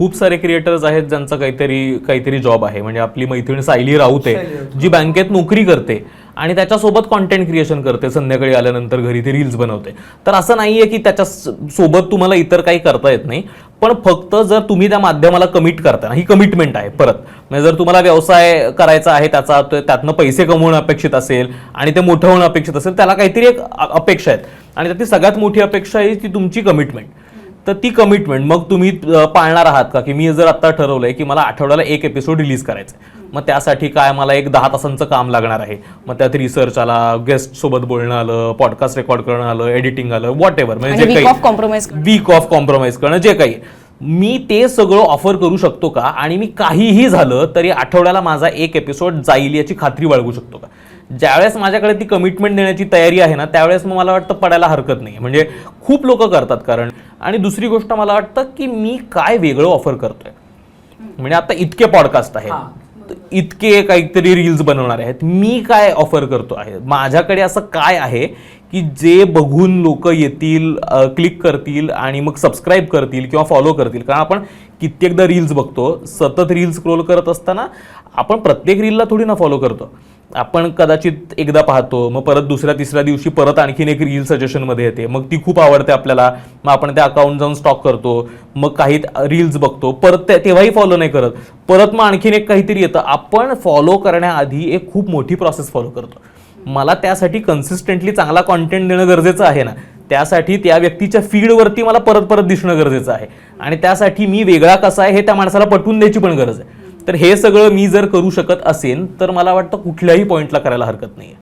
खूप सारे क्रिएटर्स आहेत ज्यांचा काहीतरी जॉब आहे. म्हणजे आपली मैत्रीण सायली राऊत आहे जी बँकेत नोकरी करते आणि त्याच्यासोबत कॉन्टेंट क्रिएशन करते, संध्याकाळी आल्यानंतर घरी ते रील्स बनवते. तर असं नाहीये की त्याच्या सोबत तुम्हाला इतर काही करता येत नाही, पण फक्त जर तुम्ही त्या माध्यमाला कमिट करता ना, ही कमिटमेंट आहे. परत म्हणजे जर तुम्हाला व्यवसाय करायचा आहे, त्यातनं पैसे कमवणं अपेक्षित असेल आणि ते मोठं होणं अपेक्षित असेल, त्याला काहीतरी एक अपेक्षा आहेत आणि त्यातली सगळ्यात मोठी अपेक्षा आहे ती तुमची कमिटमेंट. तर ती कमिटमेंट मग तुम्ही पाळणार आहात का? की मी जर आता ठरवलंय की मला आठवड्याला 1 एपिसोड रिलीज करायचा आहे, मग त्यासाठी काय मला एक 10 तासांचं काम लागणार आहे. मग त्यात रिसर्च आला, गेस्ट सोबत बोलणं आलं, पॉडकास्ट रेकॉर्ड करणं आलं, एडिटिंग आलं, व्हॉट एव्हर, म्हणजे वीक ऑफ कॉम्प्रोमाइज करणं जे काही, मी ते सगळं ऑफर करू शकतो का? आणि मी काहीही झालं तरी आठवड्याला माझा 1 एपिसोड जाईल याची खात्री बाळगू शकतो का? ज्यावेळेस माझ्याकडे ती कमिटमेंट देण्याची तयारी आहे ना, त्यावेळेस मग मला वाटतं पडायला हरकत नाही. म्हणजे खूप लोक करतात कारण. आणि दुसरी गोष्ट मला वाटतं की मी काय वेगळं ऑफर करतोय. म्हणजे आता इतके पॉडकास्ट आहेत, इतके काहीतरी रील्स बनवणार आहेत, मी काय ऑफर करतो आहे, माझ्याकडे असं काय आहे की जे बघून लोक येतील, क्लिक करतील आणि मग सबस्क्राईब करतील किंवा फॉलो करतील. कारण आपण कित्येकदा रील्स बघतो, सतत रील्स स्क्रोल करत असताना आपण प्रत्येक रीलला थोडी ना फॉलो करतो. आपण कदाचित एकदा पाहतो, मग परत दुसऱ्या तिसऱ्या दिवशी परत आणखीन एक रील सजेशनमध्ये येते, मग ती खूप आवडते आपल्याला, मग आपण त्या अकाउंट जाऊन स्टॉक करतो, मग काही रील्स बघतो, परत तेव्हाही फॉलो नाही करत, परत मग आणखीन एक काहीतरी येतं. आपण फॉलो करण्याआधी एक खूप मोठी प्रोसेस फॉलो करतो. मला त्यासाठी कन्सिस्टंटली चांगला कॉन्टेंट देणं गरजेचं आहे ना, त्यासाठी त्या व्यक्तीच्या फीडवरती मला परत परत दिसणं गरजेचं आहे आणि त्यासाठी मी वेगळा कसा आहे हे त्या माणसाला पटवून द्यायची पण गरज आहे. तर हे सगळं मी जर करू शकत असेल तर मला वाटतं कुठल्याही पॉइंटला करायला हरकत नाही.